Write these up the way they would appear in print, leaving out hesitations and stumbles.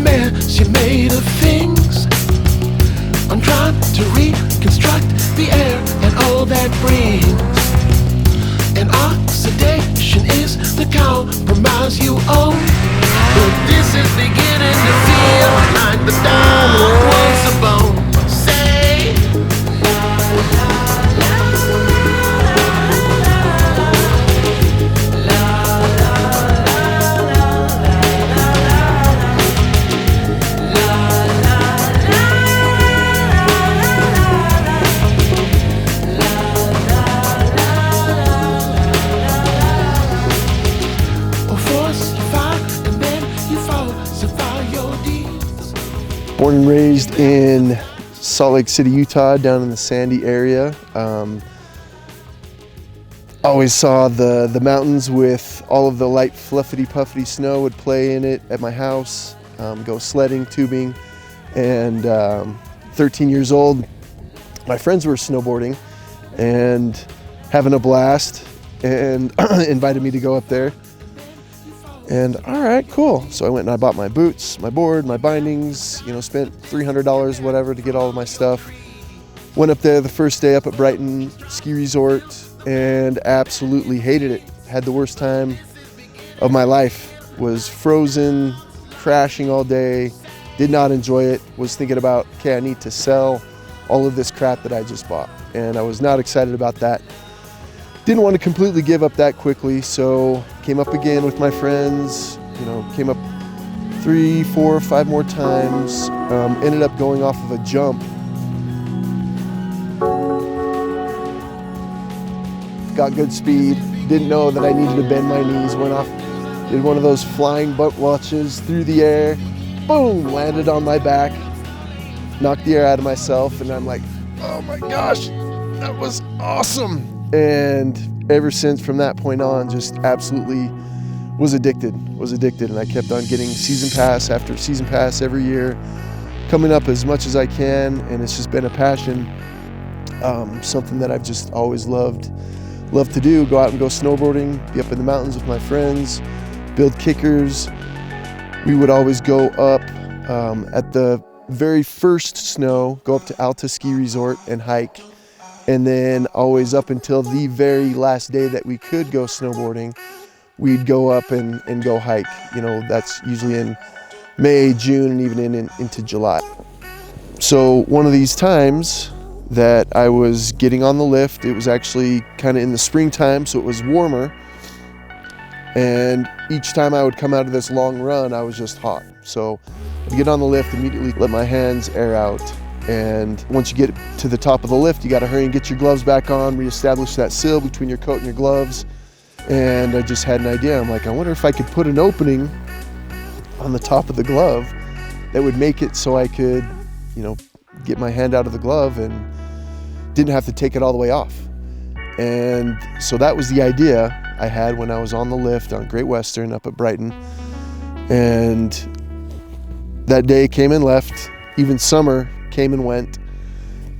mess you made of things. I'm trying to reconstruct the air and all that brings. And oxidation is the compromise you own. But this is beginning to feel like the dog wants a bone. Say, born and raised in Salt Lake City, Utah, down in the Sandy area. Always saw the mountains with all of the light fluffy puffy snow, would play in it at my house, go sledding, tubing, and 13 years old, my friends were snowboarding and having a blast and invited me to go up there. And all right, cool. So I went and I bought my boots, my board, my bindings, you know, spent $300, whatever, to get all of my stuff. Went up there the first day up at Brighton Ski Resort and absolutely hated it. Had the worst time of my life. Was frozen, crashing all day, did not enjoy it. Was thinking about, okay, I need to sell all of this crap that I just bought. And I was not excited about that. Didn't want to completely give up that quickly, so came up again with my friends, you know, came up 3, 4, 5 more times, ended up going off of a jump. Got good speed, didn't know that I needed to bend my knees, went off, did one of those flying butt watches through the air, boom, landed on my back, knocked the air out of myself, and I'm like, oh my gosh, that was awesome. And ever since, from that point on, just absolutely was addicted, and I kept on getting season pass after season pass every year, coming up as much as I can, and it's just been a passion, something that I've just always loved to do. Go out and go snowboarding, be up in the mountains with my friends, build kickers. We would always go up at the very first snow, go up to Alta Ski Resort and hike. And then always up until the very last day that we could go snowboarding, we'd go up and go hike. You know, that's usually in May, June, and even into July. So one of these times that I was getting on the lift, it was actually kind of in the springtime, so it was warmer. And each time I would come out of this long run, I was just hot. So I'd get on the lift, immediately let my hands air out. And once you get to the top of the lift, you got to hurry and get your gloves back on, reestablish that seal between your coat and your gloves. And I just had an idea. I'm like, I wonder if I could put an opening on the top of the glove that would make it so I could, you know, get my hand out of the glove and didn't have to take it all the way off. And so that was the idea I had when I was on the lift on Great Western up at Brighton. And that day came and left, even summer came and went,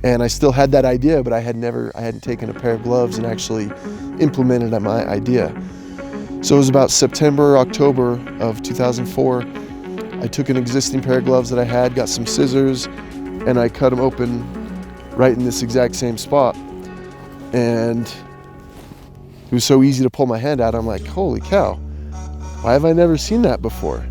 and I still had that idea, but I hadn't taken a pair of gloves and actually implemented my idea. So it was about September, October of 2004. I took an existing pair of gloves that I had, got some scissors, and I cut them open right in this exact same spot. And it was so easy to pull my hand out. I'm like, holy cow, why have I never seen that before?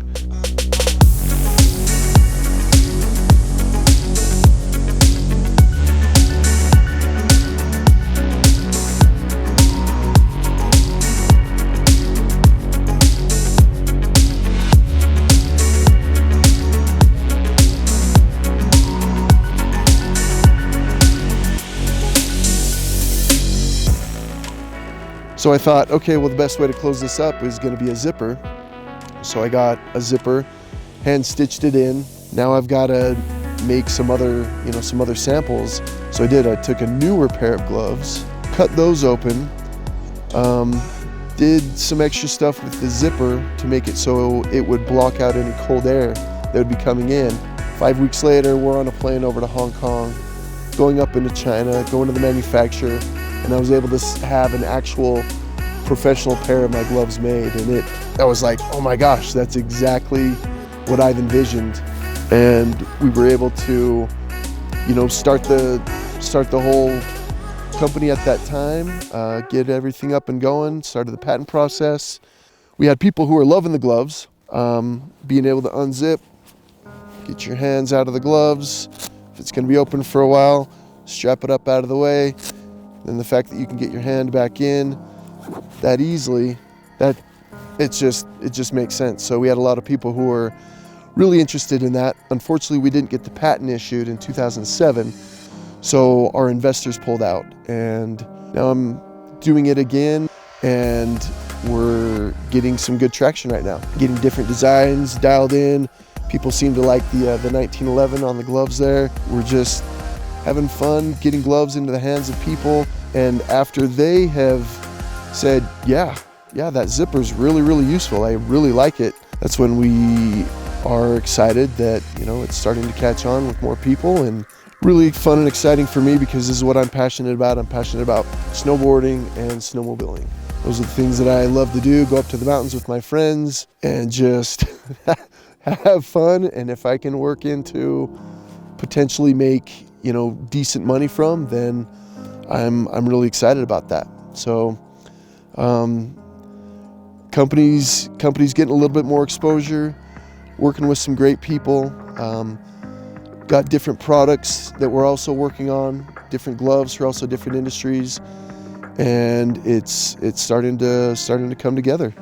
So I thought, okay, well, the best way to close this up is going to be a zipper. So I got a zipper, hand stitched it in. Now I've got to make some other samples. So I took a newer pair of gloves, cut those open, did some extra stuff with the zipper to make it so it would block out any cold air that would be coming in. 5 weeks later, we're on a plane over to Hong Kong, going up into China, going to the manufacturer, and I was able to have an actual professional pair of my gloves made. And I was like, oh my gosh, that's exactly what I've envisioned. And we were able to, start the whole company at that time, get everything up and going, started the patent process. We had people who were loving the gloves, being able to unzip, get your hands out of the gloves. If it's going to be open for a while, strap it up out of the way. And the fact that you can get your hand back in that easily, it just makes sense. So we had a lot of people who were really interested in that. Unfortunately, we didn't get the patent issued in 2007, so our investors pulled out. And now I'm doing it again, and we're getting some good traction right now. Getting different designs dialed in. People seem to like the 1911 on the gloves there. We're just having fun getting gloves into the hands of people. And after they have said, yeah, that zipper's really, really useful, I really like it, that's when we are excited that, it's starting to catch on with more people, and really fun and exciting for me because this is what I'm passionate about. I'm passionate about snowboarding and snowmobiling. Those are the things that I love to do, go up to the mountains with my friends and just have fun. And if I can work into potentially make, decent money from, then I'm really excited about that. So companies getting a little bit more exposure, working with some great people, got different products that we're also working on, different gloves for also different industries, and it's starting to come together.